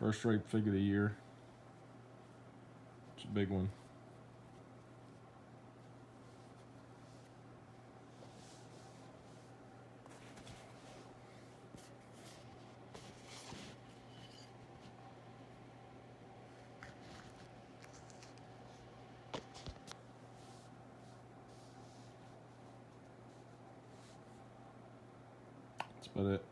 First rate fig of the year. It's a big one. That's about it.